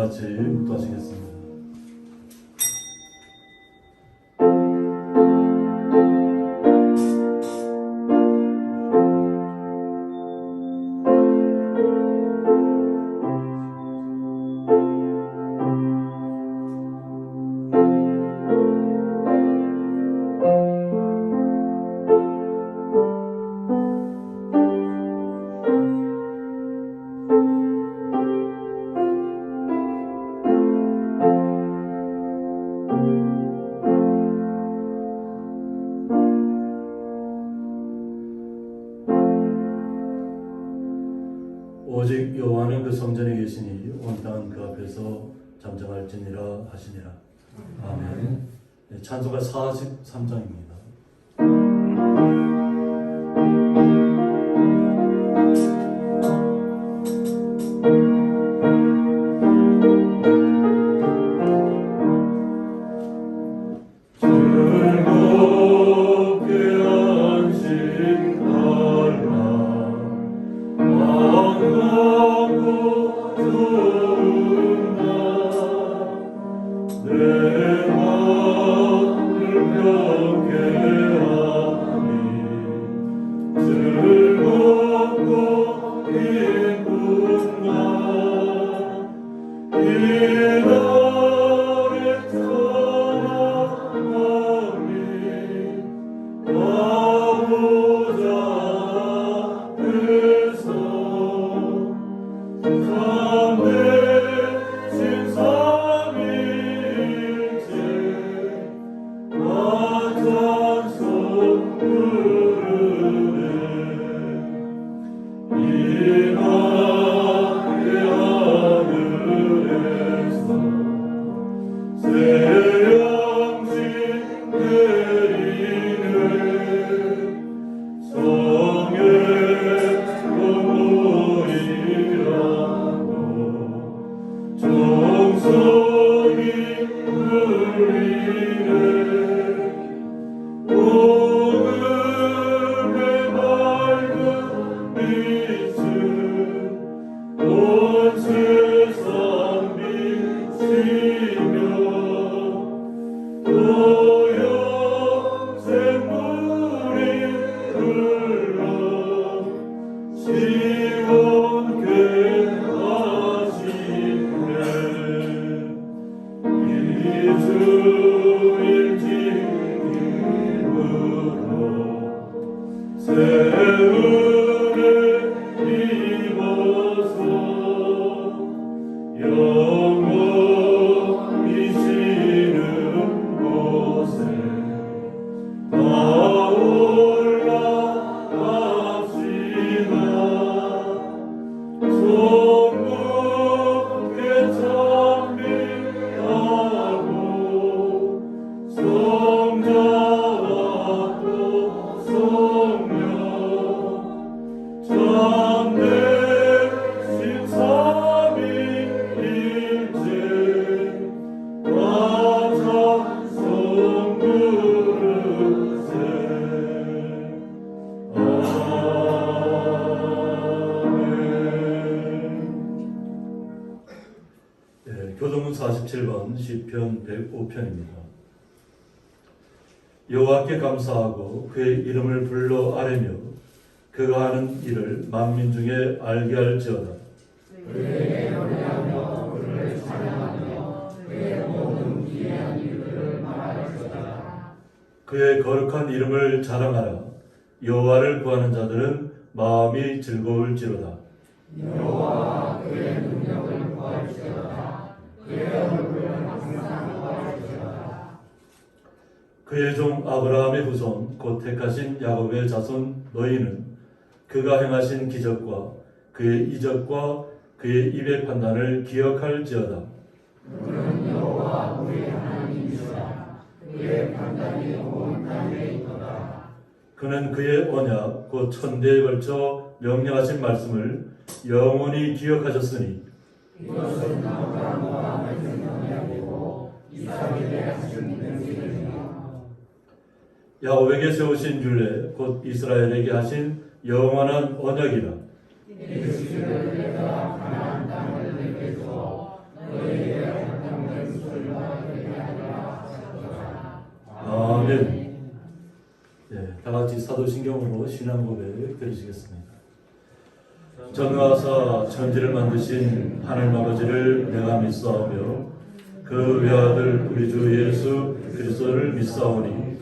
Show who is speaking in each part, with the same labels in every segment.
Speaker 1: 같이 묵도하시겠습니다. 오직 여호와는 그 성전에 계시니 온 땅은 그 앞에서 잠잠할지니라 하시니라. 아멘. 네, 찬송가 43장입니다. 교동문 47번 시편 105편입니다. 여호와께 감사하고 그의 이름을 불러 아뢰며 그가 하는 일을 만민 중에 알게 할지어다.
Speaker 2: 그에게 노래하며 그를 찬양하며 그의 모든 기이한 일들을 말할지어다.
Speaker 1: 그의 거룩한 이름을 자랑하라. 여호와를 구하는 자들은 마음이 즐거울지로다.
Speaker 2: 여호와 그의 능력을 구할지어다. 그의 얼굴을 항상 구할지어다.
Speaker 1: 그의 종 아브라함의 후손 곧 택하신 야곱의 자손 너희는 그가 행하신 기적과 그의 이적과 그의 입의 판단을 기억할지어다.
Speaker 2: 그는 여호와 우리 하나님이시라. 그의 판단이 온 땅에 있도다.
Speaker 1: 그는 그의 언약 곧 천대에 걸쳐 명령하신 말씀을 영원히 기억하셨으니
Speaker 2: 이것은 아브라함과 맺은 언약이고 이삭에게 하신 맹세이며
Speaker 1: 야곱에게 세우신 율례 곧 이스라엘에게 하신 영원한 언약이라.
Speaker 2: 이스라엘 내가 가나안 땅을 내게 주어 너희에게 한평생 소리가 되게 하리라 하셨도다.
Speaker 1: 아멘. 예, 다 같이 사도신경으로 신앙 고백 드리시겠습니다. 전능하사 천지를 만드신 하나님 아버지를 내가 믿사오며 그 외아들 우리 주 예수 그리스도를 믿사오니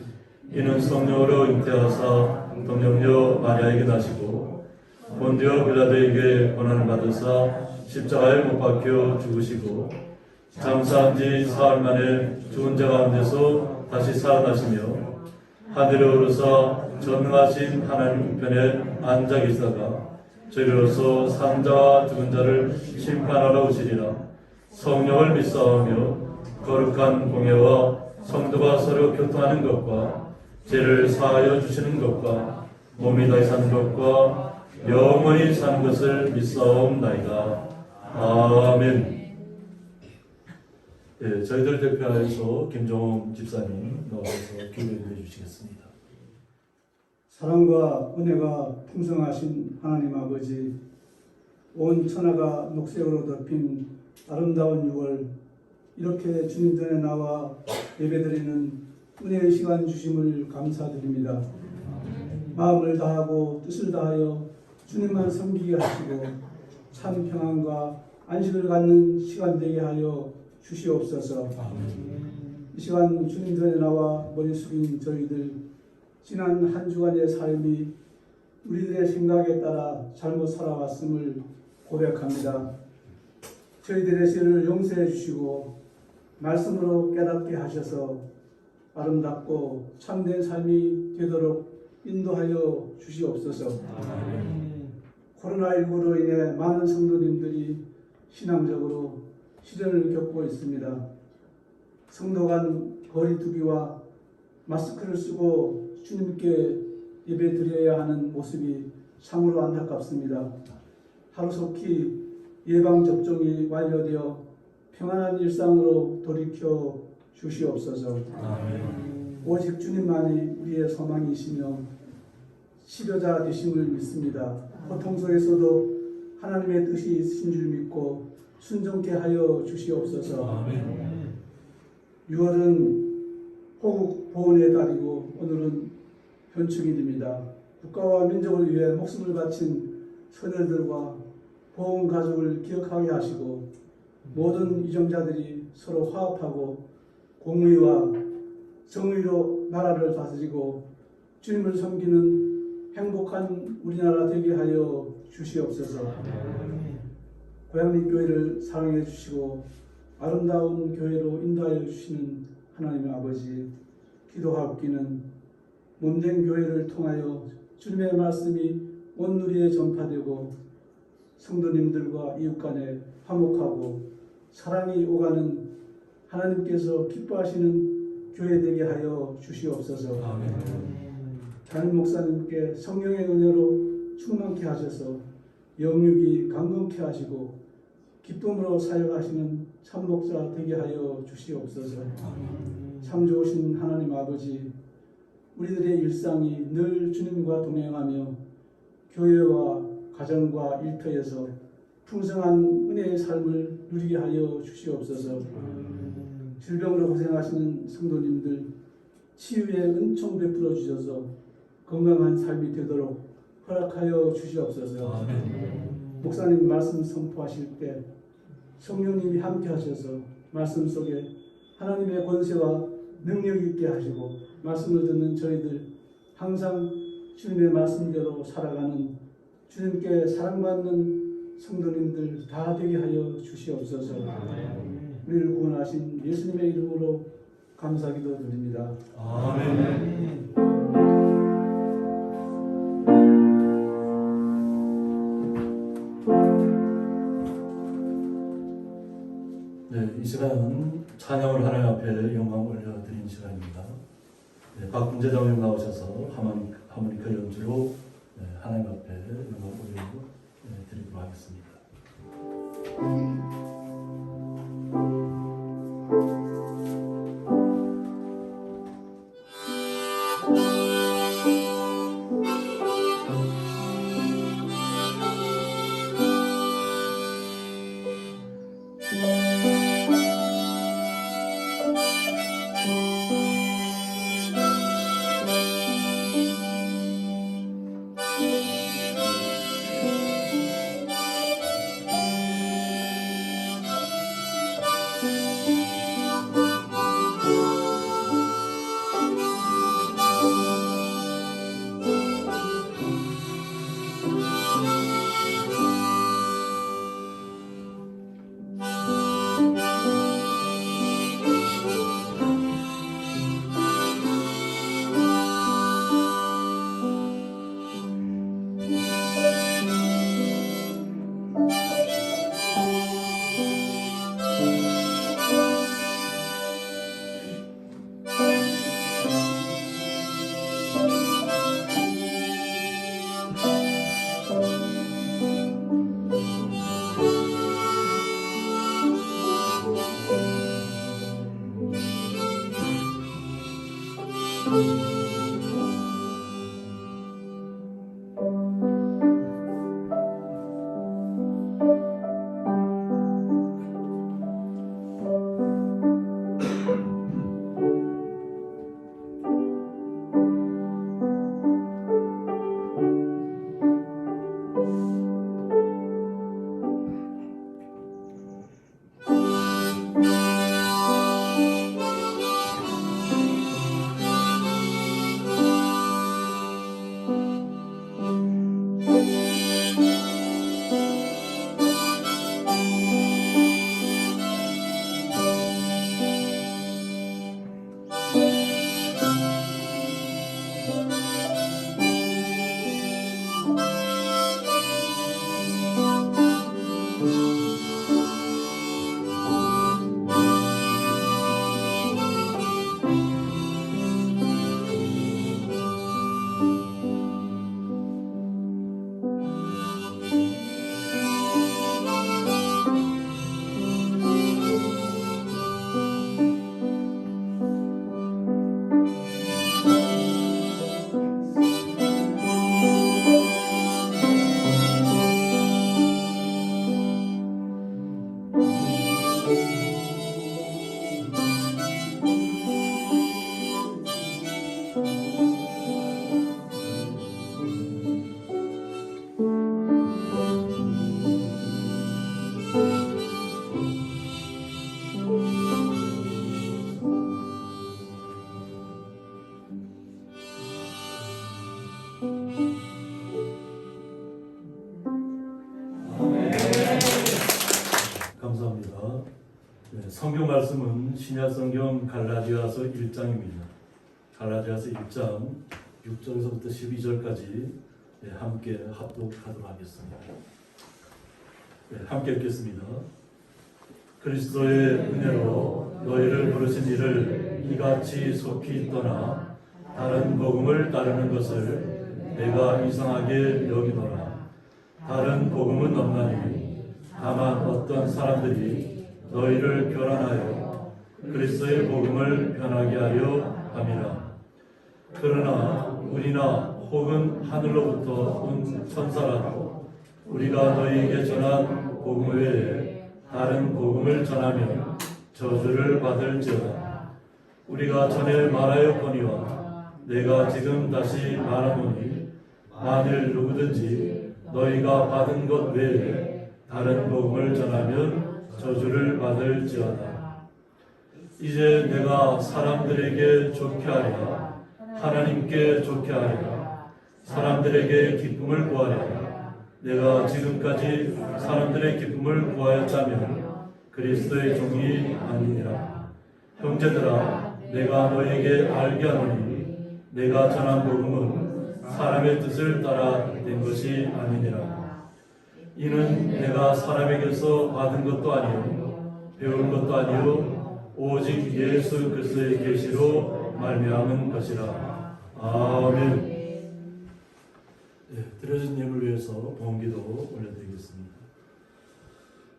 Speaker 1: 이는 성령으로 잉태하사 동정녀 마리아에게 나시고 본디오 빌라도에게 고난을 받으사 십자가에 못 박혀 죽으시고 장사한 지 사흘 만에 죽은 자 가운데서 다시 살아나시며 하늘에 오르사 전능하신 하나님 우편에 앉아 계시다가 저희로서 산 자와 죽은 자를 심판하러 오시리라. 성령을 믿사오며 거룩한 공예와 성도가 서로 교통하는 것과 죄를 사하여 주시는 것과 몸이 다시 사는 것과 영원히 사는 것을 믿사옵나이다. 아멘. 예, 저희들 대표하여서 김종홍 집사님 나와서 기도해 주시겠습니다.
Speaker 3: 사랑과 은혜가 풍성하신 하나님 아버지, 온 천하가 녹색으로 덮인 아름다운 6월, 이렇게 주님 전에 나와 예배드리는 은혜의 시간 주심을 감사드립니다. 마음을 다하고 뜻을 다하여 주님만 섬기게 하시고 참 평안과 안식을 갖는 시간 되게 하여 주시옵소서. 이 시간 주님 전에 나와 머리 숙인 저희들, 지난 한 주간의 삶이 우리들의 생각에 따라 잘못 살아왔음을 고백합니다. 저희들의 죄를 용서해 주시고 말씀으로 깨닫게 하셔서 아름답고 참된 삶이 되도록 인도하여 주시옵소서. 코로나19로 인해 많은 성도님들이 신앙적으로 시련을 겪고 있습니다. 성도 간 거리두기와 마스크를 쓰고 주님께 예배 드려야 하는 모습이 참으로 안타깝습니다. 하루속히 예방접종이 완료되어 평안한 일상으로 돌이켜 주시옵소서. 오직 주님만이 우리의 소망이시며 치료자 되심을 믿습니다. 고통 속에서도 하나님의 뜻이 있으신 줄 믿고 순종케 하여 주시옵소서. 6월은 호국 보훈의 달이고 오늘은 현충일입니다. 국가와 민족을 위해 목숨을 바친 선열들과 보훈 가족을 기억하게 하시고 모든 이정자들이 서로 화합하고 공의와 정의로 나라를 다스리고 주님을 섬기는 행복한 우리나라 되게 하여 주시옵소서. 고양리교회를 사랑해 주시고 아름다운 교회로 인도하여 주시는 하나님의 아버지, 기도하옵기는 몸된 교회를 통하여 주님의 말씀이 온 누리에 전파되고 성도님들과 이웃 간에 화목하고 사랑이 오가는 하나님께서 기뻐하시는 교회 되게 하여 주시옵소서. 담임 목사님께 성령의 은혜로 충만케 하셔서 영육이 강건케 하시고 기쁨으로 사역하시는 참목자 되게 하여 주시옵소서. 참 좋으신 하나님 아버지, 우리들의 일상이 늘 주님과 동행하며 교회와 가정과 일터에서 풍성한 은혜의 삶을 누리게 하여 주시옵소서. 질병으로 고생하시는 성도님들 치유의 은총 베풀어 주셔서 건강한 삶이 되도록 허락하여 주시옵소서. 목사님 말씀 선포하실 때 성령님이 함께 하셔서 말씀 속에 하나님의 권세와 능력이 있게 하시고 말씀을 듣는 저희들 항상 주님의 말씀대로 살아가는 주님께 사랑받는 성도님들 다 되게 하여 주시옵소서. 우리를 구원하신 예수님의 이름으로 감사기도 드립니다.
Speaker 1: 아멘. 네, 이 시간은 찬양을 하나님 앞에 영광 올려드리는 시간입니다. 네, 박분재 장님 나오셔서 하모니카 연주로 하나님 앞에 영광 올려드리도록 하겠습니다. 성경 말씀은 신약 성경 갈라디아서 1장입니다. 갈라디아서 1장 6절에서부터 12절까지 함께 합독하도록 하겠습니다. 함께 읽겠습니다. 그리스도의 은혜로 너희를 부르신 이를 이같이 속히 떠나 다른 복음을 따르는 것을 내가 이상하게 여기노라. 다른 복음은 없나니 다만 어떤 사람들이 너희를 교란하여 그리스도의 복음을 변하게 하려 함이라. 그러나 우리나 혹은 하늘로부터 온 천사라도 우리가 너희에게 전한 복음 외에 다른 복음을 전하면 저주를 받을지어다. 우리가 전에 말하였거니와 내가 지금 다시 말하노니 만일 누구든지 너희가 받은 것 외에 다른 복음을 전하면 저주를 받을지어다. 이제 내가 사람들에게 좋게 하리라. 하나님께 좋게 하리라. 사람들에게 기쁨을 구하리라. 내가 지금까지 사람들의 기쁨을 구하였다면 그리스도의 종이 아니니라. 형제들아, 내가 너에게 알게 하노니 내가 전한 복음은 사람의 뜻을 따라 된 것이 아니니라. 이는 내가 사람에게서 받은 것도 아니요 배운 것도 아니요 오직 예수 그리스도의 계시로 말미암은 것이라. 아멘. 드려진 예물 위해서 봉기도 올려드리겠습니다.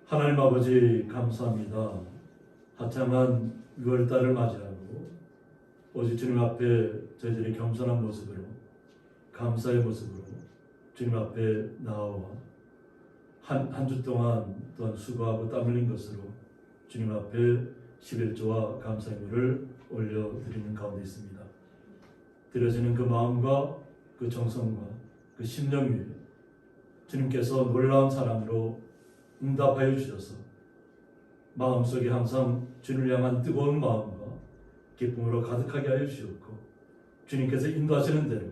Speaker 1: 하나님 아버지 감사합니다. 화창한 6월달을 맞이하고 오직 주님 앞에 저희들이 겸손한 모습으로 감사의 모습으로 주님 앞에 나와 한 주 동안 또한 수고하고 땀 흘린 것으로 주님 앞에 11조와 감사의물을 올려드리는 가운데 있습니다. 드려지는 그 마음과 그 정성과 그 심령 위에 주님께서 놀라운 사랑으로 응답하여 주셔서 마음속에 항상 주님을 향한 뜨거운 마음과 기쁨으로 가득하게 하여 주셨고 주님께서 인도하시는 대로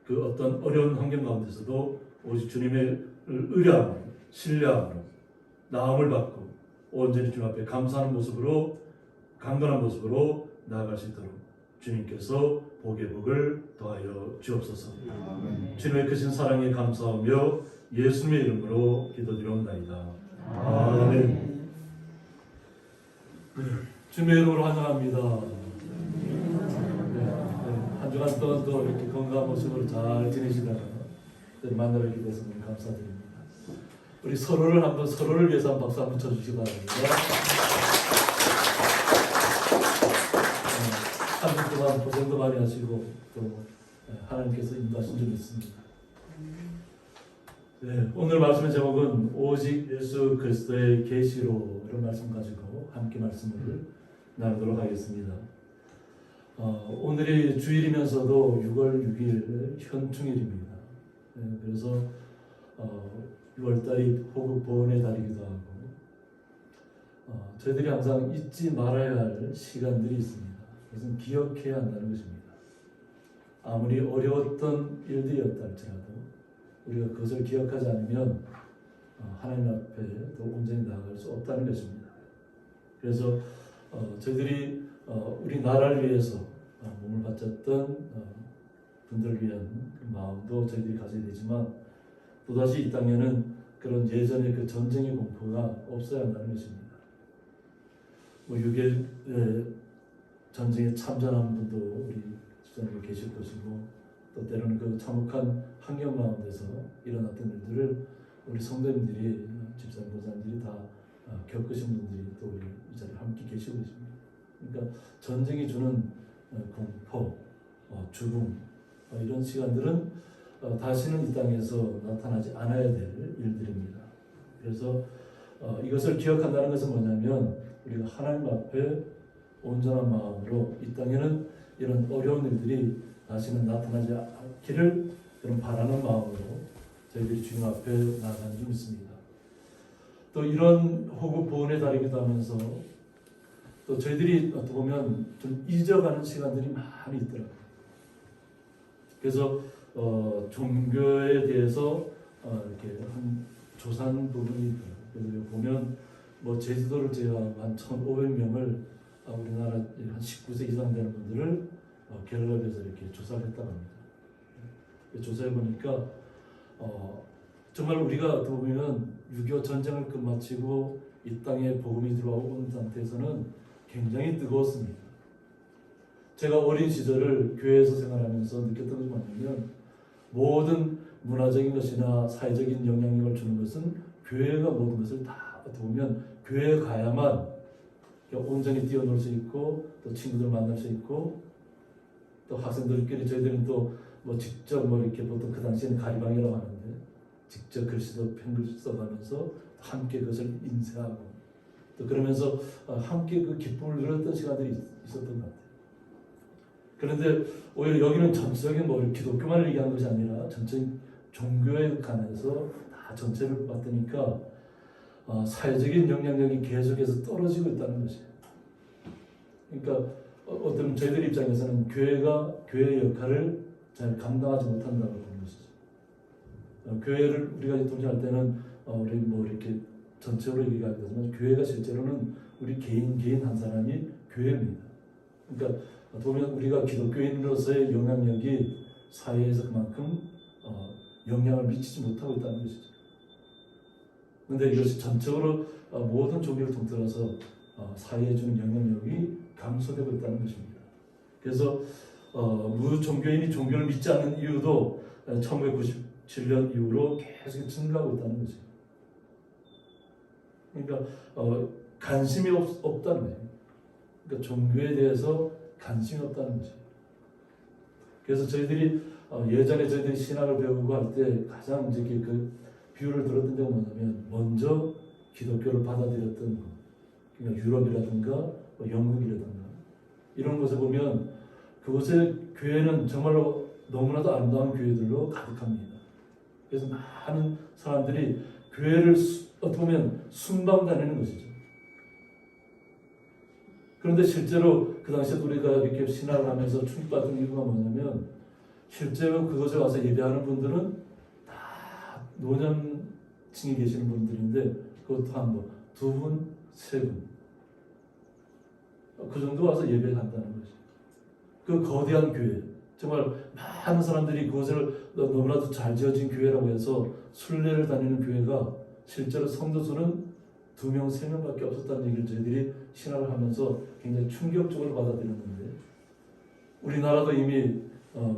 Speaker 1: 그 어떤 어려운 환경 가운데서도 오직 주님의 의뢰함으로 신뢰함으로 나음을 받고 온전히 주님 앞에 감사하는 모습으로 강건한 모습으로 나아갈 수 있도록 주님께서 복의 복을 더하여 주옵소서. 주님의 크신 사랑에 감사하며 예수님의 이름으로 기도드리옵나이다. 아멘. 주님의 이름으로 환영합니다. 한 주간 동안 또 이렇게 건강한 모습으로 잘 지내시다가 만나 뵙게 돼서 감사드립니다. 우리 서로를 위해서 한 박수 한번 쳐주시기 바랍니다. 한 주 동안 고생도 많이 하시고 또 하나님께서 인도하신 줄 믿습니다. 오늘 말씀의 제목은 오직 예수 그리스도의 계시로 이런 말씀 가지고 함께 말씀을 나누도록 하겠습니다. 오늘이 주일이면서도 6월 6일 현충일입니다. 그래서 6월달이 호국 보훈의 달이기도 하고 저희들이 항상 잊지 말아야 할 시간들이 있습니다. 그것은 기억해야 한다는 것입니다. 아무리 어려웠던 일들이었다 할지라도 우리가 그것을 기억하지 않으면 하나님 앞에 더 온전히 나아갈 수 없다는 것입니다. 그래서 저희들이 우리 나라를 위해서 몸을 바쳤던 분들을 위한 그 마음도 저희들이 가져야 되지만 또다시 이 땅에는 그런 예전의 그 전쟁의 공포가 없어야 한다는 것입니다. 6.1 전쟁에 참전한 분도 우리 주장님이 계실 것이고 또 때로는 그 참혹한 환경 가운데서 일어났던 일들을 우리 성도님들이 집사님, 보사님들이 다 겪으신 분들이 또 우리 이 자리에 함께 계시고 있습니다. 그러니까 전쟁이 주는 공포, 죽음 이런 시간들은 다시는 이 땅에서 나타나지 않아야 될 일들입니다. 그래서 이것을 기억한다는 것은 뭐냐면 우리가 하나님 앞에 온전한 마음으로 이 땅에는 이런 어려운 일들이 다시는 나타나지 않기를 그런 바라는 마음으로 저희들이 주님 앞에 나아가는 줄 믿습니다. 또 이런 호국 보훈의 달이기도 하면서 또 저희들이 어떻게 보면 좀 잊어가는 시간들이 많이 있더라고요. 그래서 종교에 대해서 이렇게 한 조사하는 부분이 있더라고요. 그래서 보면 뭐 제주도를 제외하고 한 1,500명을 우리나라 한 19세 이상 되는 분들을 갤럽에서 이렇게 조사를 했다고 합니다. 조사해 보니까 정말 우리가 보면 6.25 전쟁을 끝마치고 이 땅에 복음이 들어온 상태에서는 굉장히 뜨거웠습니다. 제가 어린 시절을 교회에서 생활하면서 느꼈던 것이 뭐냐면 모든 문화적인 것이나 사회적인 영향력을 주는 것은 교회가 모든 것을 다 어떻게 보면 교회에 가야만 온전히 뛰어놀 수 있고 또 친구들 만날 수 있고 또 학생들끼리 저희들은 또 뭐 직접 뭐 이렇게 보통 그 당시에는 가리방이라고 하는데 직접 글씨도 펜글 써가면서 함께 그것을 인쇄하고 또 그러면서 함께 그 기쁨을 누렸던 시간들이 있었던 것 같아요. 그런데 오히려 여기는 전적인 뭐 기독교만을 얘기하는 것이 아니라 전체 종교에 관해서 다 전체를 봤더니까 사회적인 영향력이 계속해서 떨어지고 있다는 것이에요. 그러니까 어떤 저희들 입장에서는 교회가 교회의 역할을 잘 감당하지 못한다고 보는 것이죠. 교회를 우리가 통치할 때는 우리 뭐 이렇게 전체로 얘기하게 되지만 교회가 실제로는 우리 개인 한 사람이 교회입니다. 그러니까 보면 우리가 기독교인으로서의 영향력이 사회에서 그만큼 영향을 미치지 못하고 있다는 것이죠. 그런데 이것이 전적으로 모든 종교를 통틀어서 사회에 주는 영향력이 감소되고 있다는 것입니다. 그래서 무종교인이 종교를 믿지 않는 이유도 1997년 이후로 계속 증가하고 있다는 거죠. 그러니까 관심이 없다는 거예요. 그러니까 종교에 대해서 관심이 없다는 거죠. 그래서 저희들이 예전에 저희들이 신학을 배우고 할 때 가장 이제 그 비유를 들었던 데가 뭐냐면 먼저 기독교를 받아들였던 것, 그러니까 유럽이라든가 영국이라든가 이런 곳에 보면 그곳의 교회는 정말로 너무나도 아름다운 교회들로 가득합니다. 그래서 많은 사람들이 교회를 어떻게 보면 순방 다니는 것이죠. 그런데 실제로 그 당시에 우리가 이렇게 신학을 하면서 충격받던 이유가 뭐냐면 실제로 그곳에 와서 예배하는 분들은 다 노년층에 계시는 분들인데 그것도 한 두 분, 세 분. 그 정도 와서 예배를 한다는 거죠. 그 거대한 교회. 정말 많은 사람들이 그것을 너무나도 잘 지어진 교회라고 해서 순례를 다니는 교회가 실제로 성도 수는 2명, 3명밖에 없었다는 얘기를 저희들이 신학을 하면서 굉장히 충격적으로 받아들였는데 우리나라도 이미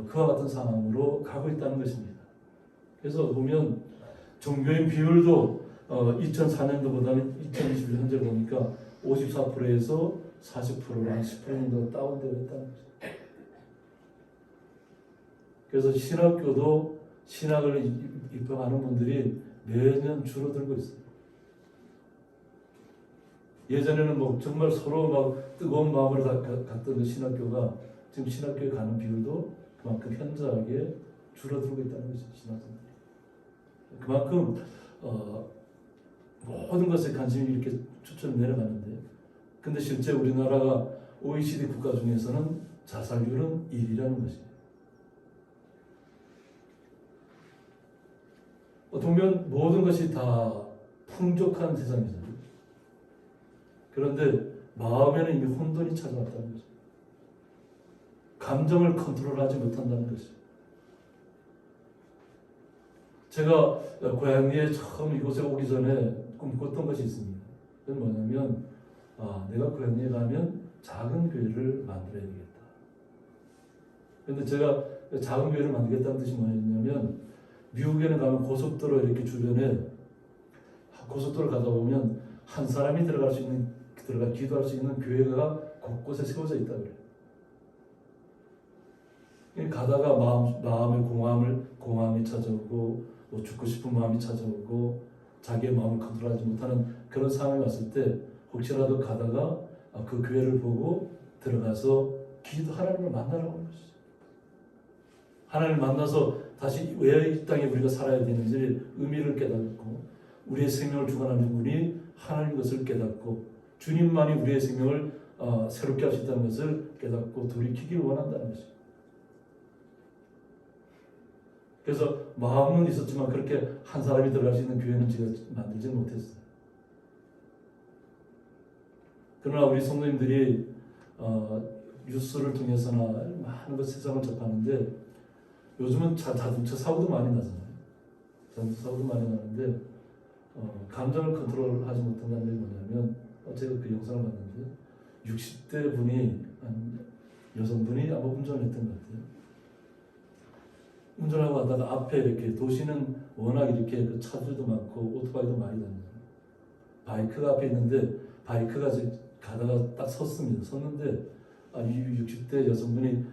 Speaker 1: 그와 같은 상황으로 가고 있다는 것입니다. 그래서 보면 종교인 비율도 2004년도보다는 2021년 현재 보니까 54%에서 40%로 한 10% 정도 다운되어 있다는 거죠. 그래서 신학교도 신학을 입학하는 분들이 매년 줄어들고 있어요. 예전에는 뭐 정말 서로 막 뜨거운 마음을 갖던 그 신학교가 지금 신학교에 가는 비율도 그만큼 현저하게 줄어들고 있다는 것이죠. 신학생들이. 그만큼 모든 것에 관심이 이렇게 추천 내려가는데 근데 실제 우리나라가 OECD 국가 중에서는 자살률은 1위라는 것이에요. 보면 모든 것이 다 풍족한 세상이잖아요. 그런데 마음에는 이미 혼돈이 찾아왔다는 거죠. 감정을 컨트롤하지 못한다는 것이죠. 제가 고향리에 처음 이곳에 오기 전에 꿈꿨던 것이 있습니다. 그건 뭐냐면 내가 고향리에 가면 작은 교회를 만들어야 되겠다. 그런데 제가 작은 교회를 만들겠다는 뜻이 뭐냐면 미국에는 가면 고속도로 이렇게 주변에 고속도로 가다 보면 한 사람이 들어가 기도할 수 있는 교회가 곳곳에 세워져 있다 그래요. 가다가 마음의 공허함이 찾아오고 뭐 죽고 싶은 마음이 찾아오고 자기의 마음을 컨트롤하지 못하는 그런 상황이 왔을 때 혹시라도 가다가 그 교회를 보고 들어가서 하나님을 만나라고 하는 것이죠. 하나님을 만나서 다시 왜 이 땅에 우리가 살아야 되는지 의미를 깨닫고 우리의 생명을 주관하는 분이 하나님 것을 깨닫고 주님만이 우리의 생명을 새롭게 할 수 있다는 것을 깨닫고 돌이키기를 원한다는 것이죠. 그래서 마음은 있었지만 그렇게 한 사람이 들어갈 수 있는 교회는 제가 만들지 못했어요. 그러나 우리 성도님들이 뉴스를 통해서나 많은 것 세상을 접하는데 요즘은 자동차 사고도 많이 나잖아요. 자동차 사고도 많이 나는데 감정을 컨트롤하지 못한다는 게 뭐냐면 제가 그 영상을 봤는데 60대 분이 여성분이 아마 운전을 했던 것 같아요. 운전하고 가다가 앞에 이렇게 도시는 워낙 이렇게 그 차들도 많고 오토바이도 많이 다니잖아요. 바이크가 앞에 있는데 바이크가 가다가 딱 섰습니다. 섰는데 이 60대 여성분이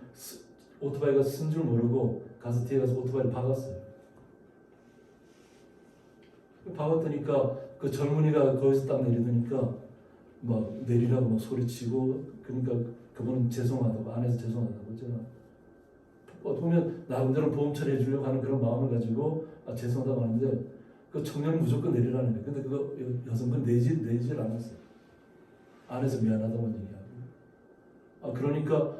Speaker 1: 오토바이가 쓴 줄 모르고 가서 뒤에 가서 오토바이를 박았어요. 박았더니까 그 젊은이가 거기서 딱 내리더니까 막 내리라고 막 소리치고 그러니까 그분은 죄송하다고 안에서 죄송하다고 제가 보면 나름대로 보험 처리해 주려고 하는 그런 마음을 가지고 죄송하다고 하는데 그 청년은 무조건 내리라는 거예요. 근데 그거 여성분 내질 않았어요. 안에서 미안하다고 얘기하고 그러니까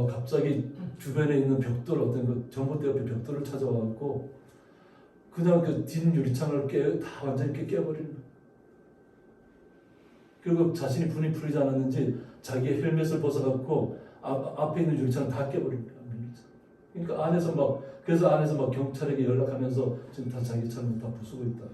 Speaker 1: 갑자기 주변에 있는 벽돌 어떤 그 전봇대 옆에 벽돌을 찾아와갖고 그냥 그 뒷 유리창을 다 완전히 깨버리는 거예요. 그리고 자신이 분이 풀리지 않았는지 자기의 헬멧을 벗어갖고 앞에 있는 유리창을 다 깨버립니다. 그러니까 그래서 안에서 막 경찰에게 연락하면서 지금 다 자기 차를 다 부수고 있다.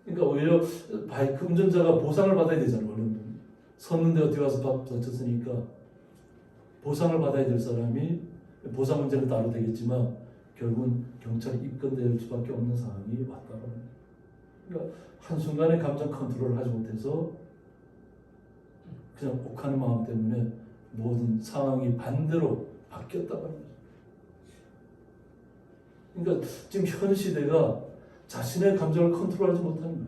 Speaker 1: 그러니까 오히려 바이크 운전자가 보상을 받아야 되잖아요. 원래는 섰는데 어디 와서 밥 다쳤으니까 보상을 받아야 될 사람이 보상 문제는 따로 되겠지만 결국은 경찰이 입건될 수밖에 없는 상황이 왔다고 합니다. 그러니까 한순간에 감정 컨트롤을 하지 못해서 그냥 욱하는 마음 때문에 모든 상황이 반대로 바뀌었다고 합니다. 그러니까 지금 현 시대가 자신의 감정을 컨트롤하지 못하는 거예요.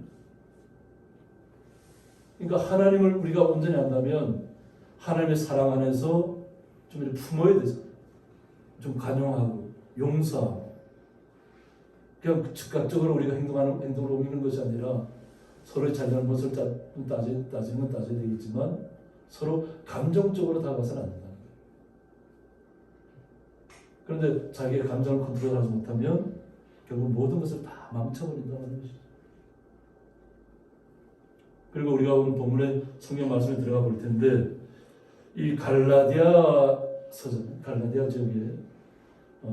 Speaker 1: 그러니까 하나님을 우리가 온전히 안다면 하나님의 사랑 안에서 좀 이렇게 품어야 되죠. 좀 간용하고 용서하고 그냥 즉각적으로 우리가 행동을 옮기는 것이 아니라 서로의 잘잘못을 따지는 건 따져야 되겠지만 서로 감정적으로 다가가서는 안 된다는 거예요. 그런데 자기의 감정을 컨트롤하지 못하면 결국 모든 것을 다 망쳐버린다는 것이죠. 그리고 우리가 오늘 본문의 성경 말씀에 들어가 볼 텐데 이 갈라디아 지역에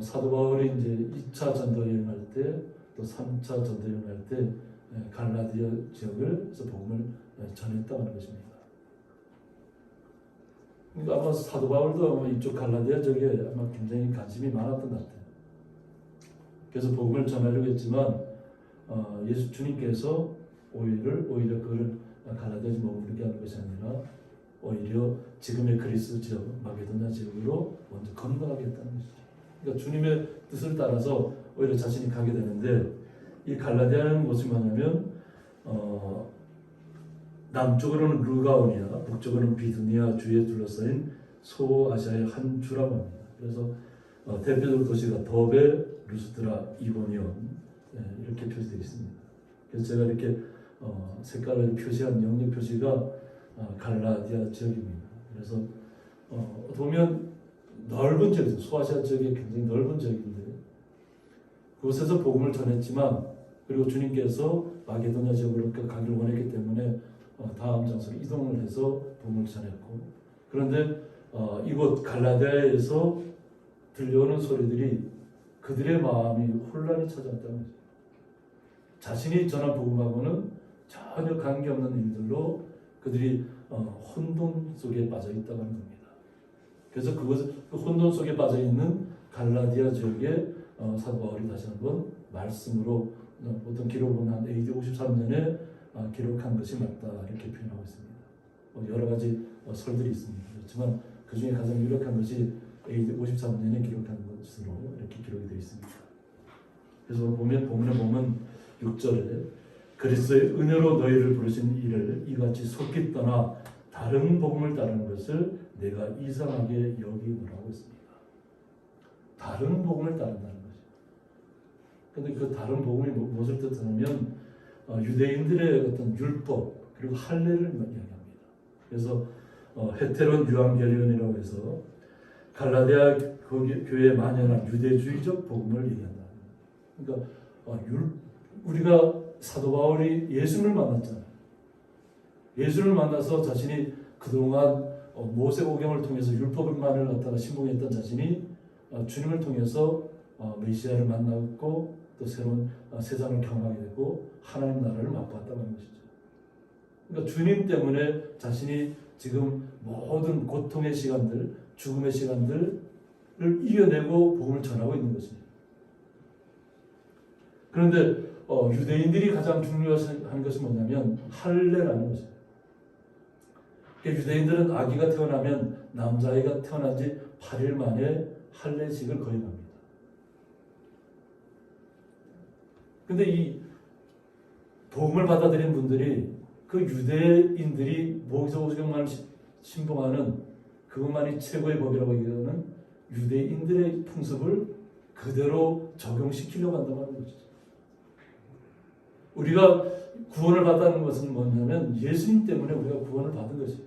Speaker 1: 사도 바울이 이제 2차 전도 여행할 때 또 3차 전도 여행할 때 갈라디아 지역에서 복음을 전했다는 것입니다. 그러니까 아마 사도 바울도 아마 이쪽 갈라디아 지역에 아마 굉장히 관심이 많았던 것 같아요. 그래서 복음을 전하려고 했지만 예수 주님께서 오히려 그걸 갈라디아에 머무르게 하는 것이 아니라 오히려 지금의 그리스 지역 마게도냐 지역으로 먼저 건너가게 했다는 것이죠. 그러니까 주님의 뜻을 따라서 오히려 자신이 가게 되는데 이 갈라디아는 무슨 말이냐면 남쪽으로는 루가오니아, 북쪽으로는 비두니아 주에 둘러싸인 소아시아의 한 주라고 합니다. 그래서 대표적 도시가 더베, 루스드라, 이고니온 이렇게 표시되어 있습니다. 그래서 제가 이렇게 색깔을 표시한 영역 표시가 갈라디아 지역입니다. 그래서 보면 넓은 지역이죠. 소아시아 지역이 굉장히 넓은 지역인데 그곳에서 복음을 전했지만 그리고 주님께서 마게도냐 지역으로 가기를 원했기 때문에 다음 장소로 이동을 해서 복음을 전했고 그런데 이곳 갈라디아에서 들려오는 소리들이 그들의 마음이 혼란이 찾아왔다는 거죠. 자신이 전한 복음하고는 전혀 관계없는 일들로 그들이 혼돈 속에 빠져 있다고 하는 겁니다. 그래서 그 혼돈 속에 빠져 있는 갈라디아 지역에 사도 바울이 다시 한번 말씀으로 어떤 기록은 한 AD 53년에 기록한 것이 맞다 이렇게 표현하고 있습니다. 여러 가지 설들이 있습니다. 그렇지만 그 중에 가장 유력한 것이 AD 53년에 기록한 것으로 이렇게 기록이 되어 있습니다. 그래서 본문에 보면 6절에 그리스도의 은혜로 너희를 부르신 이를 이같이 속히 떠나 다른 복음을 따르는 것을 내가 이상하게 여기노라고 했습니다. 다른 복음을 따른다는 거죠. 그런데 그 다른 복음이 무엇을 뜻하냐면 유대인들의 어떤 율법 그리고 할례를 이야기합니다. 그래서 헤테론 유앙겔리온이라고 해서 갈라디아 교회에 만연한 유대주의적 복음을 얘기한다. 그러니까 우리가 사도 바울이 예수를 만났잖아요. 예수를 만나서 자신이 그동안 모세오경을 통해서 율법만을 갖다가 신봉했던 자신이 주님을 통해서 메시아를 만나고 또 새로운 세상을 경험하게 되고 하나님 나라를 맛봤다고 하는 것이죠. 그러니까 주님 때문에 자신이 지금 모든 고통의 시간들, 죽음의 시간들을 이겨내고 복음을 전하고 있는 것입니다. 그런데 유대인들이 가장 중요한 것이 뭐냐면 할례라는 것이에요. 그러니까 유대인들은 아기가 태어나면 남자아이가 태어난 지 8일 만에 할례식을 거행합니다. 근데 이 복음을 받아들인 분들이 그 유대인들이 모세오경만을 신봉하는 그것만이 최고의 법이라고 얘기하는 유대인들의 풍습을 그대로 적용시키려고 한다고 하는 거죠. 우리가 구원을 받았다는 것은 뭐냐면 예수님 때문에 우리가 구원을 받은 것이에요.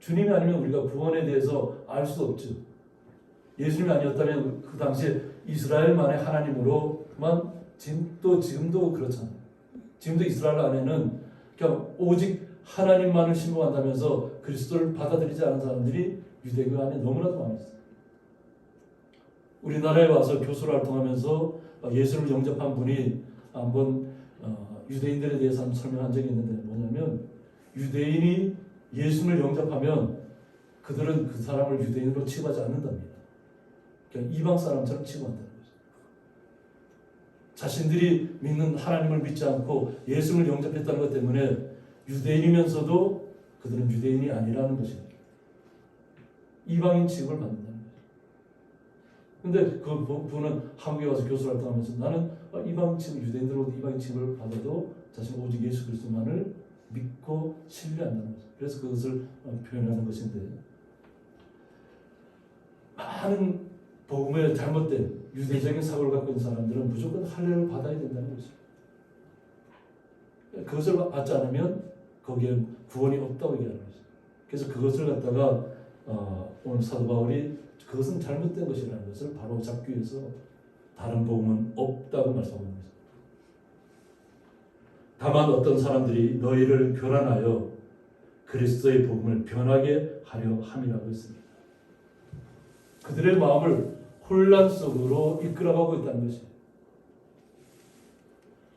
Speaker 1: 주님이 아니면 우리가 구원에 대해서 알 수 없죠. 예수님이 아니었다면 그 당시에 이스라엘만의 하나님으로만 지금도 그렇잖아요. 지금도 이스라엘 안에는 그냥 오직 하나님만을 신봉한다면서 그리스도를 받아들이지 않은 사람들이 유대교 안에 너무나도 많이 있어요. 우리나라에 와서 교수를 활동하면서 예수를 영접한 분이 한번 유대인들에 대해서 한번 설명한 적이 있는데 뭐냐면 유대인이 예수를 영접하면 그들은 그 사람을 유대인으로 취급하지 않는답니다. 그냥 이방 사람처럼 취급한다는 거죠. 자신들이 믿는 하나님을 믿지 않고 예수를 영접했다는 것 때문에 유대인이면서도 그들은 유대인이 아니라는 것입니다. 이방인 취급을 받는다는 거죠. 근데 그 분은 한국에 와서 교수 활동하면서 나는 이방 취급, 유대인들로부터 이방인 취급을 받아도 자신은 오직 예수 그리스도만을 믿고 신뢰한다는 거죠. 그래서 그것을 표현하는 것인데 많은 복음에 잘못된 유대적인 사고를 갖고 있는 사람들은 무조건 할례를 받아야 된다는 거죠. 그것을 받지 않으면 거기에 구원이 없다고 얘기하는 거죠. 그래서 그것을 갖다가 오늘 사도 바울이 그것은 잘못된 것이라는 것을 바로 잡기 위해서 다른 복음은 없다고 말씀하는 거죠. 다만 어떤 사람들이 너희를 교란하여 그리스도의 복음을 변하게 하려 함이라고 했습니다. 그들의 마음을 혼란 속으로 이끌어가고 있다는 것이에요.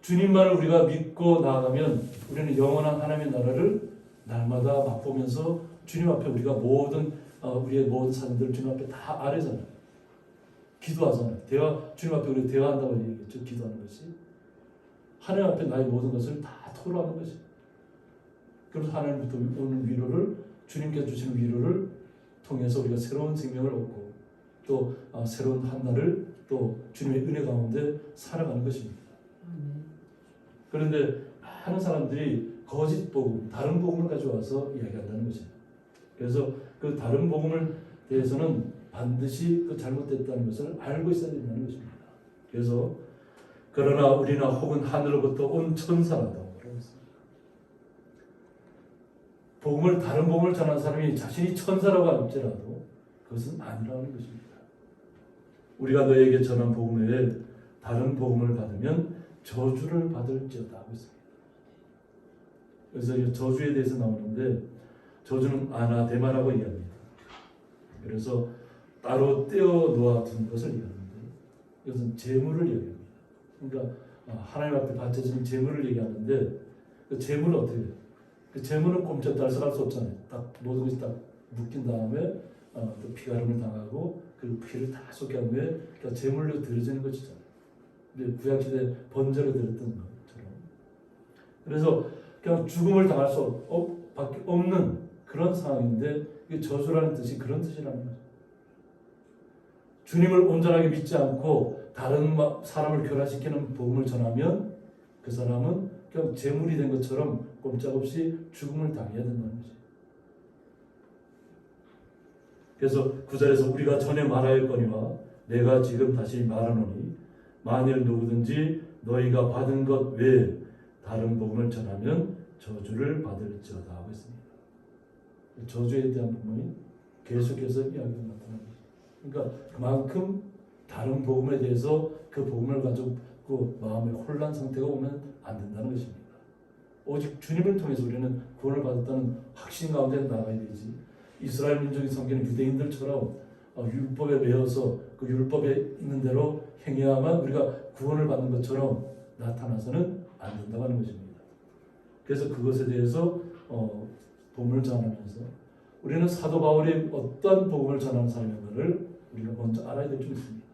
Speaker 1: 주님만을 우리가 믿고 나아가면 우리는 영원한 하나님의 나라를 날마다 맛보면서 주님 앞에 우리가 우리의 모든 삶들 주님 앞에 다 아뢰잖아요. 기도하잖아요. 주님 앞에 우리 대화한다고 얘기했죠. 기도하는 것이. 하나님 앞에 나의 모든 것을 다 토로하는 것이. 그래서 하나님부터 오는 위로를, 주님께서 주시는 위로를 통해서 우리가 새로운 생명을 얻고 또 새로운 한 날을 또 주님의 은혜 가운데 살아가는 것입니다. 그런데 많은 사람들이 거짓 복음, 다른 복음을 가져와서 이야기한다는 것입니다. 그래서 그 다른 복음을 대해서는 반드시 그 잘못됐다는 것을 알고 있어야 된다는 것입니다. 그래서 그러나 우리나 혹은 하늘로부터 온 천사라도 복음을 다른 복음을 전하는 사람이 자신이 천사라고 할지라도 그것은 아니라는 것입니다. 우리가 너에게 전한 복음 외에 다른 복음을 받으면 저주를 받을지어다 하고 있습니다. 그래서 이 저주에 대해서 나오는데 저주는 아나데마라고 얘기합니다. 그래서 따로 떼어 놓아둔 것을 얘기하는데 이것은 재물을 얘기합니다. 그러니까 하나님 앞에 바쳐지는 재물을 얘기하는데 그 재물은 어떻게 해요? 그 재물은 꼼짝달싹할 수 없잖아요. 딱 모든 것이 딱 묶인 다음에 또 피가름을 당하고 그 피를 다 쏟게 한 후에 그러니까 재물로 드려지는 것이잖아요. 근데 구약시대 번제로 드렸던 것처럼. 그래서 그냥 죽음을 당할 수 밖에 없는 그런 상황인데 이게 저주라는 뜻이 그런 뜻이라는 거죠. 주님을 온전하게 믿지 않고 다른 사람을 교란시키는 복음을 전하면 그 사람은 그냥 재물이 된 것처럼 꼼짝없이 죽음을 당해야 된다는 거죠. 그래서 9절에서 우리가 전에 말하였거니와 내가 지금 다시 말하노니 만일 누구든지 너희가 받은 것 외에 다른 복음을 전하면 저주를 받을지어다 하고 있습니다. 저주에 대한 부분이 계속해서 이야기가 나타납니다. 그러니까 그만큼 다른 복음에 대해서 그 복음을 가지고 마음의 혼란 상태가 오면 안 된다는 것입니다. 오직 주님을 통해서 우리는 구원을 받았다는 확신 가운데 나가야 되지. 이스라엘 민족이 섬기는 유대인들처럼 율법에 매여서 그 율법에 있는 대로 행해야만 우리가 구원을 받는 것처럼 나타나서는 안 된다고 하는 것입니다. 그래서 그것에 대해서 복음을 전하면서 우리는 사도 바울이 어떤 복음을 전하는 사람인가를 우리가 먼저 알아야 될 줄 있습니다.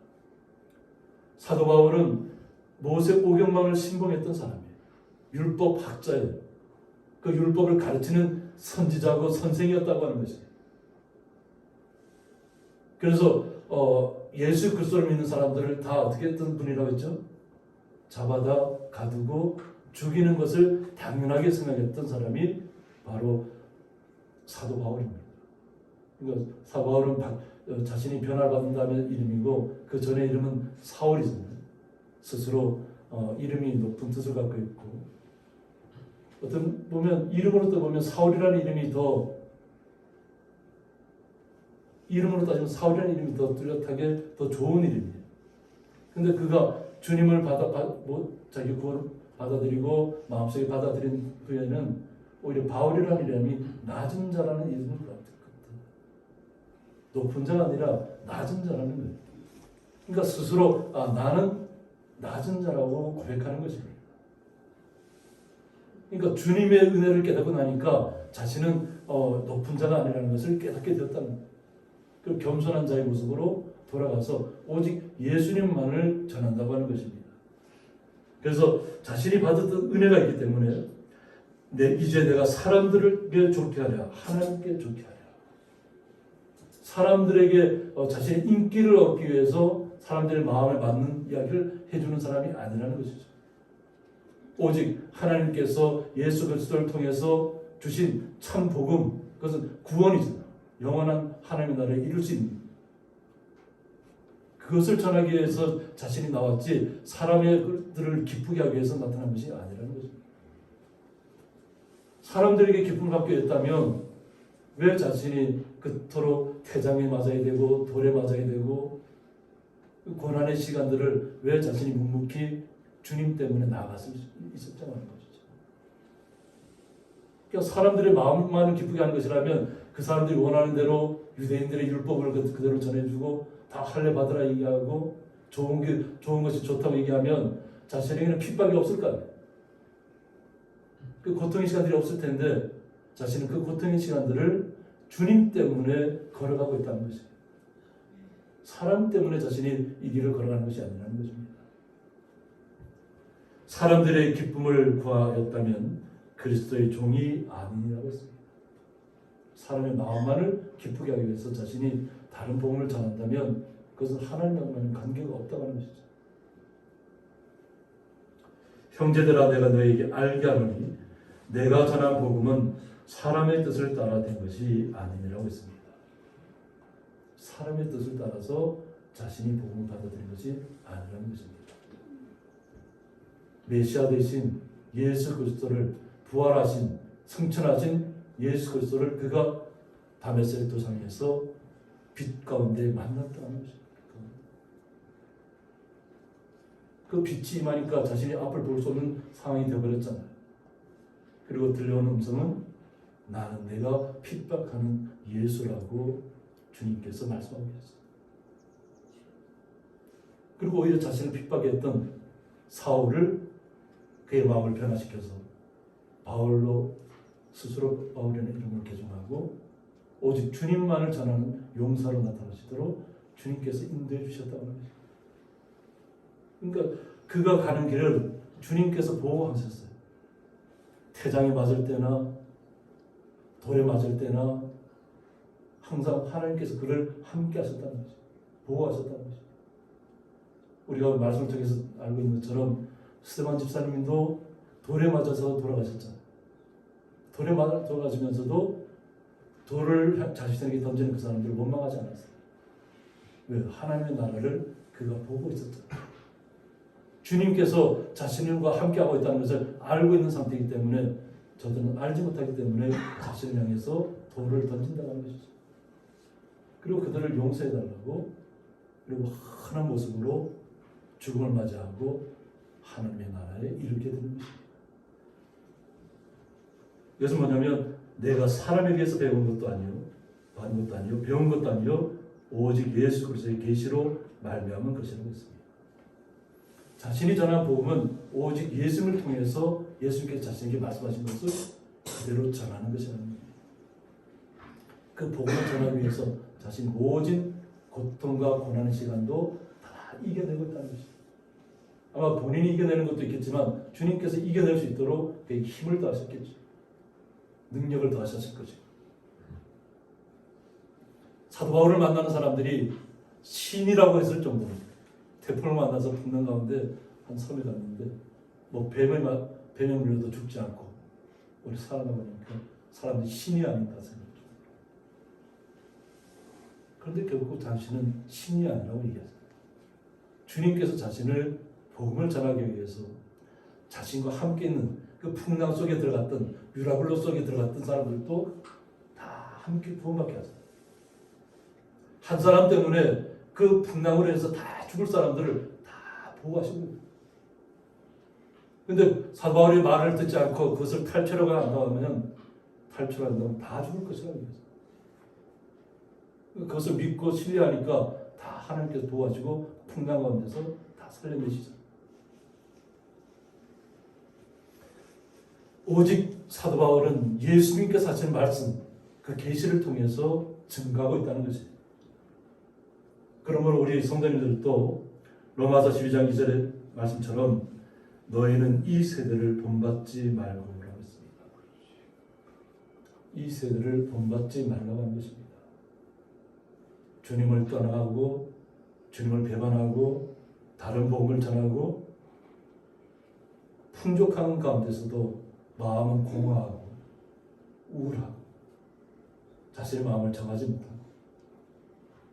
Speaker 1: 사도 바울은 모세 오경망을 신봉했던 사람이에요. 율법 학자예요. 그 율법을 가르치는 선지자고 선생이었다고 하는 것이에요. 그래서 예수 그리스도를 믿는 사람들을 다 어떻게 했던 분이라고 했죠? 잡아다 가두고 죽이는 것을 당연하게 생각했던 사람이 바로 사도 바울입니다. 그러니까 사도 바울은 자신이 변화를 받은 다음에 이름이고 그 전에 이름은 사울이잖아요. 스스로 이름이 높은 뜻을 갖고 있고 어떤 보면 이름으로 보면 사울이라는 이름이 이름으로 따지면 사울이라는 이름이 더 뚜렷하게 더 좋은 이름이에요. 근데 그가 주님을 자기 구원을 받아들이고 마음속에 받아들인 후에는 오히려 바울이라는 이름이 낮은 자라는 이름을 받았거든요. 높은 자가 아니라 낮은 자라는 거예요. 그러니까 스스로 나는 낮은 자라고 고백하는 것입니다. 그러니까 주님의 은혜를 깨닫고 나니까 자신은 높은 자가 아니라는 것을 깨닫게 되었다는 거예요. 그 겸손한 자의 모습으로 돌아가서 오직 예수님만을 전한다고 하는 것입니다. 그래서 자신이 받았던 은혜가 있기 때문에 이제 내가 사람들에게 좋게 하랴 하나님께 좋게 하랴. 사람들에게 자신의 인기를 얻기 위해서 사람들의 마음에 맞는 이야기를 해주는 사람이 아니라는 것이죠. 오직 하나님께서 예수 그리스도를 통해서 주신 참 복음, 그것은 구원이잖아요. 영원한 하나님의 나라에 이룰 수 있는 그것을 전하기 위해서 자신이 나왔지 사람들을 기쁘게 하기 위해서 나타난 것이 아니라는 것입니다. 사람들에게 기쁨을 받게 했다면 왜 자신이 그토록 태장에 맞아야 되고 돌에 맞아야 되고 고난의 시간들을 왜 자신이 묵묵히 주님 때문에 나아갔을 수 있었냐는 것이죠. 그러니까 사람들의 마음만을 기쁘게 하는 것이라면 그 사람들이 원하는 대로 유대인들의 율법을 그대로 전해주고 다 할례 받으라 얘기하고 좋은 것이 좋다고 얘기하면 자신에게는 핍박이 없을 거 아니에요. 그 고통의 시간들이 없을 텐데 자신은 그 고통의 시간들을 주님 때문에 걸어가고 있다는 것이에요. 사람 때문에 자신이 이 길을 걸어가는 것이 아니라는 것입니다. 사람들의 기쁨을 구하였다면 그리스도의 종이 아니라고 했습니다. 사람의 마음만을 기쁘게 하기 위해서 자신이 다른 복음을 전한다면 그것은 하나님과는 관계가 없다고 하는 것이죠. 형제들아 내가 너에게 알게 하노니 내가 전한 복음은 사람의 뜻을 따라 된 것이 아니니라고 했습니다. 사람의 뜻을 따라서 자신이 복음을 받아들인 것이 아니라는 것입니다. 메시아 대신 예수 그리스도를 부활하신 승천하신 예수 그리스도를 그가 다메섹 도상에서 빛 가운데 만났다는 것입니다. 그 빛이 임하니까 자신이 앞을 볼 수 없는 상황이 되어버렸잖아요. 그리고 들려오는 음성은 나는 내가 핍박하는 예수라고 주님께서 말씀하고 계셨어요. 그리고 오히려 자신을 핍박했던 사울을 그의 마음을 변화시켜서 바울로 스스로 바울이라는 이름을 개종하고 오직 주님만을 전하는 용사로 나타나시도록 주님께서 인도해 주셨다고 합니다. 그러니까 그가 가는 길을 주님께서 보호하셨어요. 태장에 맞을 때나 돌에 맞을 때나 항상 하나님께서 그를 함께 하셨다는 거죠. 보호하셨다는 거죠. 우리가 말씀을 통해서 알고 있는 것처럼 스데반 집사님도 돌에 맞아서 돌아가셨잖아요. 돌에 맞아 돌아가시면서도 돌을 자신에게 던지는 그 사람들을 원망하지 않았어요. 왜? 하나님의 나라를 그가 보고 있었죠. 주님께서 자신과 함께하고 있다는 것을 알고 있는 상태이기 때문에 저들은 알지 못하기 때문에 자신을 향해서 돌을 던진다는 것이죠. 그리고 그들을 용서해달라고 그리고 환한 모습으로 죽음을 맞이하고 하나님의 나라에 이르게 되는 것입니다. 이것은 뭐냐면 내가 사람에 의해서 배운 것도 아니요, 받은 것도 아니요, 배운 것도 아니요, 오직 예수 그리스도의 계시로 말미암은 것이라고 했습니다. 자신이 전한 복음은 오직 예수님을 통해서 예수님께서 자신에게 말씀하신 것을 그대로 전하는 것이라는 겁니다. 그 복음을 전하기 위해서 자신이 모진 고통과 고난의 시간도 다 이겨내고 있다는 것입니다. 아마 본인이 이겨내는 것도 있겠지만 주님께서 이겨낼 수 있도록 그에게 힘을 더하셨겠죠. 능력을 더하셨을 거죠. 사도 바울을 만나는 사람들이 신이라고 했을 정도로 태풍을 만나서 풍랑 가운데 한 섬에 갔는데 뭐 뱀에 물려도 죽지 않고 우리 살아남으니까 사람들이 신이 아닌가 생각했죠. 그런데 결국 당신은 신이 아니라고 얘기했어요. 주님께서 자신을 복음을 전하기 위해서 자신과 함께 있는 그 풍랑 속에 들어갔던 유라블로 속에 들어갔던 사람들도 다 함께 구원받게 하셨어요. 한 사람 때문에 그 풍랑으로 해서 다 죽을 사람들을 다 보호하시고, 근데 사도 바울이 말을 듣지 않고 그것을 탈출하고 한다면 다 죽을 것이라고 했어요. 그것을 믿고 신뢰하니까 다 하나님께서 도와주고 풍랑 가운데서 다 살려내시죠. 오직 사도 바울은 예수님께서 하신 말씀, 그 계시를 통해서 증거하고 있다는 것이에요. 그러므로 우리 성도님들도 로마서 12장 2절의 말씀처럼 너희는 이 세대를 본받지 말고 라고 했습니다. 이 세대를 본받지 말라고 하는 것입니다. 주님을 떠나가고 주님을 배반하고 다른 복음을 전하고 풍족한 가운데서도 마음은 공허하고 우울하고 자신의 마음을 정하지 못하고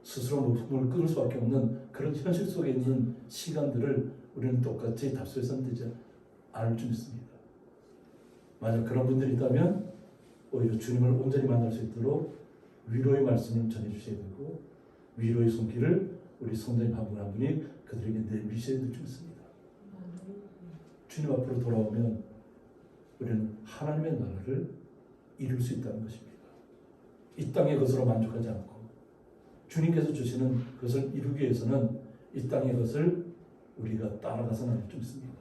Speaker 1: 스스로 목숨을 끊을 수밖에 없는 그런 현실 속에 있는 시간들을 우리는 똑같이 답소해서는 되지 않을 줄 믿습니다. 만약 그런 분들이 있다면 오히려 주님을 온전히 만날 수 있도록 위로의 말씀을 전해주셔야 되고 위로의 손길을 우리 성도님 한 분 한 분이 그들에게 내미셔야 될 줄 믿습니다. 주님 앞으로 돌아오면 우리는 하나님의 나라를 이룰 수 있다는 것입니다. 이 땅의 것으로 만족하지 않고 주님께서 주시는 것을 이루기 위해서는 이 땅의 것을 우리가 따라가서는 안 될 줄 믿습니다.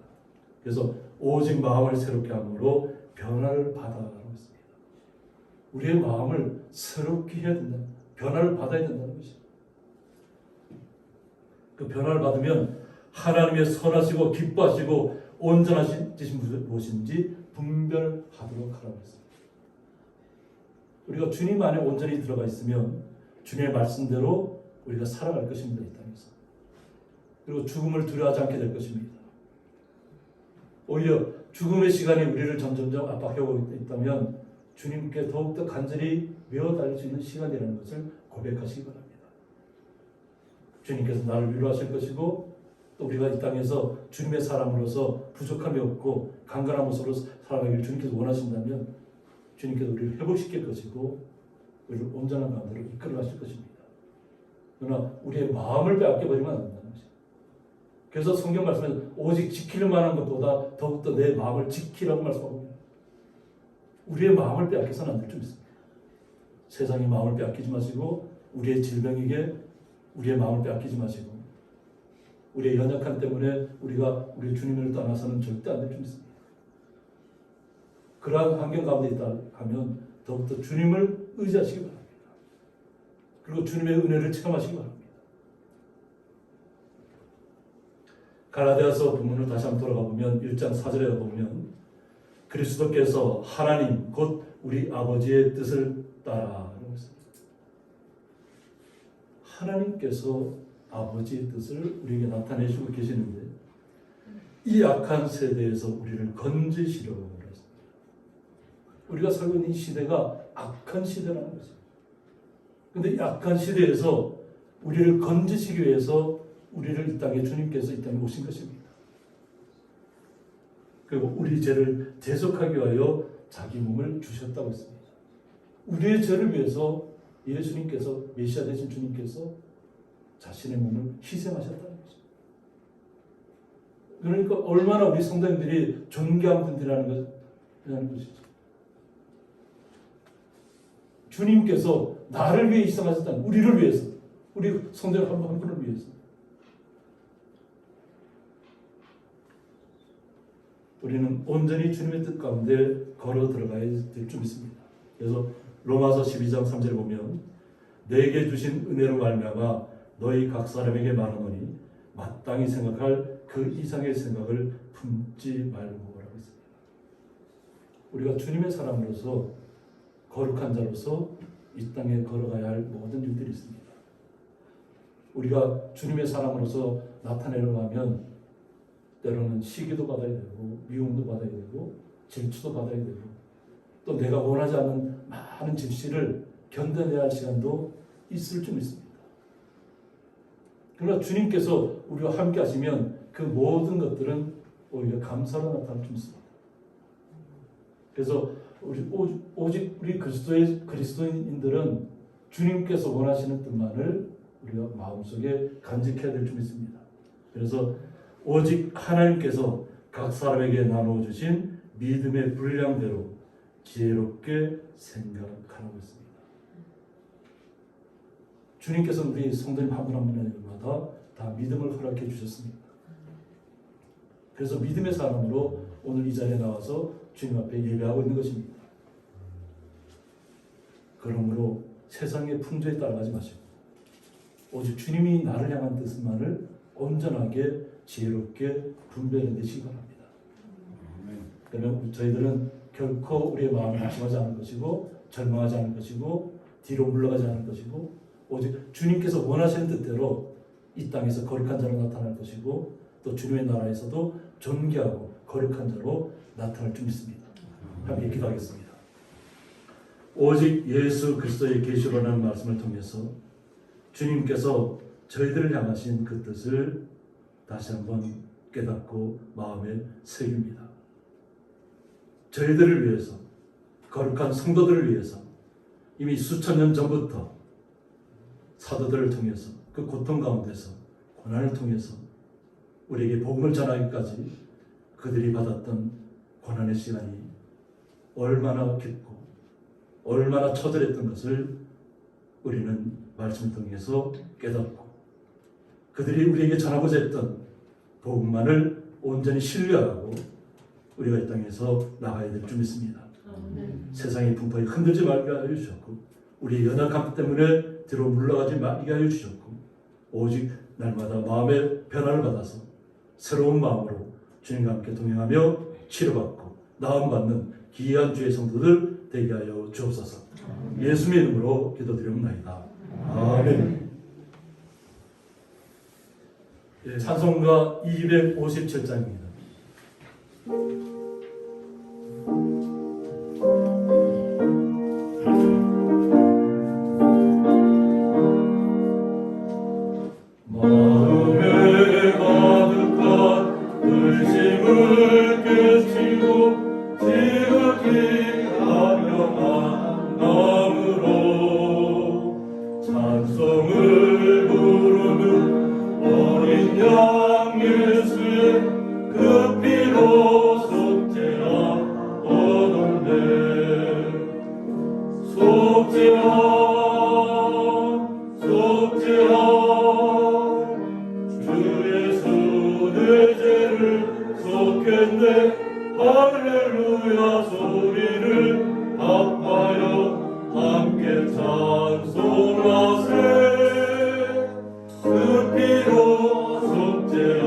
Speaker 1: 그래서 오직 마음을 새롭게 함으로 변화를 받아라고 했습니다. 우리의 마음을 새롭게 해야 된다. 변화를 받아야 된다는 것입니다. 그 변화를 받으면 하나님의 선하시고 기뻐하시고 온전하신 뜻이 무엇인지 분별하도록 하라고 했습니다. 우리가 주님 안에 온전히 들어가 있으면 주님의 말씀대로 우리가 살아갈 것입니다. 이 땅에서. 그리고 죽음을 두려워하지 않게 될 것입니다. 오히려 죽음의 시간이 우리를 점점점 압박하고 있다면 주님께 더욱더 간절히 메어달릴 수 있는 시간이라는 것을 고백하시기 바랍니다. 주님께서 나를 위로하실 것이고 또 우리가 이 땅에서 주님의 사람으로서 부족함이 없고 강건한 모습으로 살아가기를 주님께서 원하신다면 주님께서 우리를 회복시킬 것이고 우리를 온전한 가운데로 이끌어 가실 것입니다. 그러나 우리의 마음을 빼앗겨버리면 안 된다는 것입니다. 그래서 성경 말씀에서 오직 지킬 만한 것보다 더욱더 내 마음을 지키라고 말씀합니다. 우리의 마음을 빼앗겨서는 안 될 줄 믿습니다. 세상의 마음을 빼앗기지 마시고 우리의 질병에게 우리의 마음을 빼앗기지 마시고 우리의 연약함 때문에 우리가 우리 주님을 떠나서는 절대 안 될 줄 믿습니다. 그러한 환경 가운데 있다 하면 더욱더 주님을 의지하시기 바랍니다. 그리고 주님의 은혜를 체험하시기 바랍니다. 갈라디아서 본문을 다시 한번 돌아가 보면 1장 4절에 보면 그리스도께서 하나님 곧 우리 아버지의 뜻을 따라라고 했습니다. 하나님께서 아버지의 뜻을 우리에게 나타내시고 계시는데 이 악한 세대에서 우리를 건지시려고 그랬습니다. 우리가 살고 있는 이 시대가 악한 시대라는 것입니다. 그런데 이 악한 시대에서 우리를 건지시기 위해서 우리를 이 땅에 주님께서 이 땅에 오신 것입니다. 그리고 우리 죄를 대속하기 위하여 자기 몸을 주셨다고 했습니다. 우리의 죄를 위해서 예수님께서 메시아 되신 주님께서 자신의 몸을 희생하셨다는 것입니다. 그러니까 얼마나 우리 성도님들이 존귀한 분들이라는 것이죠. 주님께서 나를 위해 희생하셨다는, 우리를 위해서, 우리 성도들 한 분을 위해서. 우리는 온전히 주님의 뜻 가운데 걸어 들어가야 될 줄 믿습니다. 그래서 로마서 12장 3절에 보면 내게 주신 은혜로 말미암아 너희 각 사람에게 말하노니 마땅히 생각할 그 이상의 생각을 품지 말고 라고 했습니다. 우리가 주님의 사람으로서 거룩한 자로서 이 땅에 걸어가야 할 모든 일들이 있습니다. 우리가 주님의 사람으로서 나타내려고 하면 때로는 시기도 받아야 되고 미움도 받아야 되고 질투도 받아야 되고 또 내가 원하지 않는 많은 질시를 견뎌내야 할 시간도 있을 줄 믿습니다. 그러나 주님께서 우리와 함께 하시면 그 모든 것들은 오히려 감사로 나타날 줄 믿습니다. 그래서 오직 우리 그리스도인들은 주님께서 원하시는 뜻만을 우리가 마음속에 간직해야 될 줄 믿습니다. 그래서 오직 하나님께서 각 사람에게 나누어 주신 믿음의 분량대로 지혜롭게 생각하라고 했습니다. 주님께서는 우리 성도님 한 분 한 분마다 다 믿음을 허락해 주셨습니다. 그래서 믿음의 사람으로 오늘 이 자리에 나와서 주님 앞에 예배하고 있는 것입니다. 그러므로 세상의 풍조에 따라가지 마시고 오직 주님이 나를 향한 뜻만을 온전하게 지혜롭게 분별해내시기 바랍니다. 그러면 저희들은 결코 우리의 마음을 낙심하지 않을 것이고 절망하지 않을 것이고 뒤로 물러가지 않을 것이고 오직 주님께서 원하시는 뜻대로 이 땅에서 거룩한 자로 나타날 것이고 또 주님의 나라에서도 존귀하고 거룩한 자로 나타날 줄 믿습니다. 함께 기도하겠습니다. 오직 예수 그리스도의 계시로라는 말씀을 통해서 주님께서 저희들을 향하신 그 뜻을 다시 한번 깨닫고 마음에 새깁니다. 저희들을 위해서, 거룩한 성도들을 위해서 이미 수천 년 전부터 사도들을 통해서 그 고통 가운데서 고난을 통해서 우리에게 복음을 전하기까지 그들이 받았던 고난의 시간이 얼마나 깊고 얼마나 처절했던 것을 우리는 말씀을 통해서 깨닫고 그들이 우리에게 전하고자 했던 복음만을 온전히 신뢰하고 우리가 이 땅에서 나가야 될 줄 믿습니다. 세상의 풍파에 흔들지 말게 하여 주셨고 우리의 연약함 때문에 뒤로 물러가지 말게 하여 주셨고 오직 날마다 마음의 변화를 받아서 새로운 마음으로 주님과 함께 동행하며 치료받고 나음받는 귀한 주의 성도들 되게 하여 주옵소서. 예수님의 이름으로 기도드리옵나이다. 아멘. 찬송가 257장입니다.
Speaker 2: 마음에 가득한 의심을 깨치고 지극히 강력한 마음으로 찬송을 부르는 어린 양 예수의 그 피로 속죄함 얻었네. 속죄함 주 예수 내 죄를 속했네. 할렐루야 소리를 합하여 함께 찬송하세. 그 피로 속죄함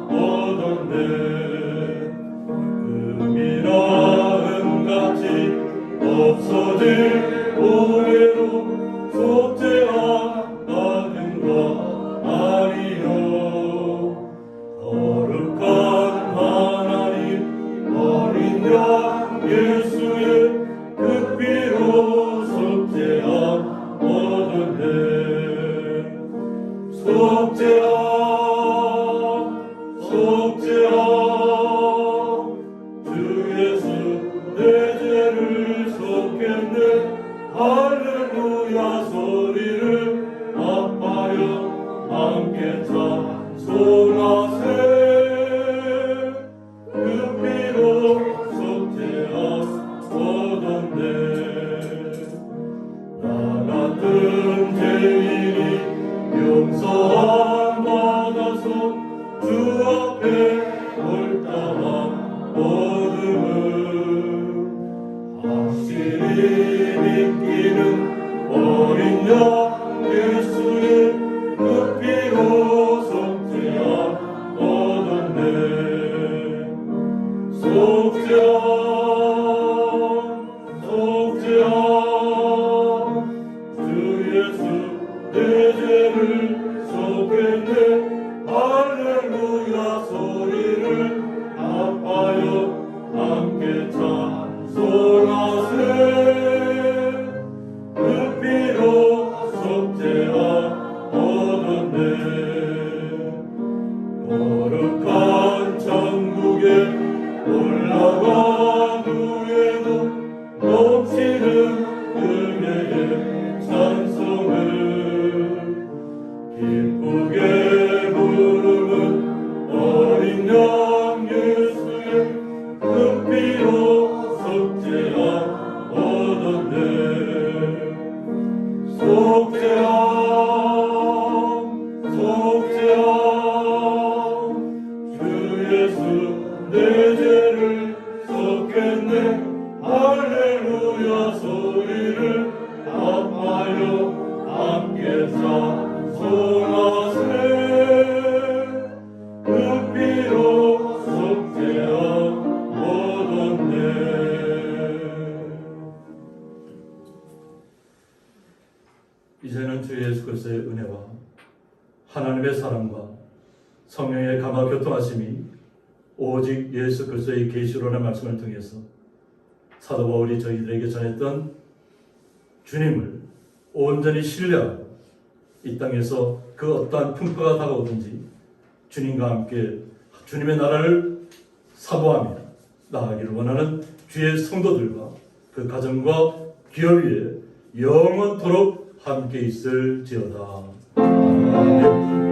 Speaker 2: 얻었네. 금이나 은같이 없어질 오해로 속죄함 받은 것 아니요. 거룩한 하나님 어린 양 예수의 그 피로 속죄함 얻었네. 속죄함 내 죄를 쏟겠네. 할렐루야 소리를 아파요 함께 찬송하세. 그 피로 속죄함 얻었네.
Speaker 1: 이제는 주 예수 그리스도의 은혜와 하나님의 사랑과 성령의 감화 교통하심이 오직 예수 그리스도의 계시로의 말씀을 통해서 사도 바울이 저희들에게 전했던 주님을 온전히 신뢰하고 이 땅에서 그 어떠한 풍파가 다가오든지 주님과 함께 주님의 나라를 사모하며 나아가기를 원하는 주의 성도들과 그 가정과 기업 위에 영원토록 함께 있을지어다. 아멘.